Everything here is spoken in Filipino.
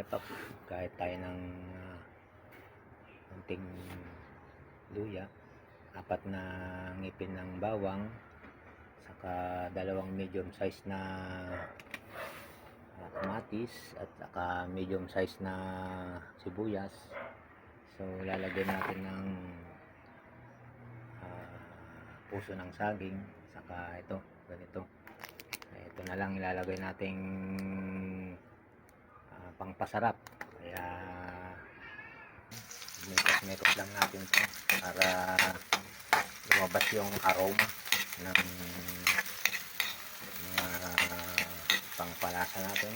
setup. Kahit tayo ng konting luya, 4 na ngipin ng bawang, saka 2 medium size na kamatis, at saka medium size na sibuyas. So lalagyan natin ng puso ng saging, saka ito, ganito. Ito na lang ilalagay nating pangpasarap. Kaya mekos lang natin ito para lumabas yung aroma ng mga pangpalasa natin.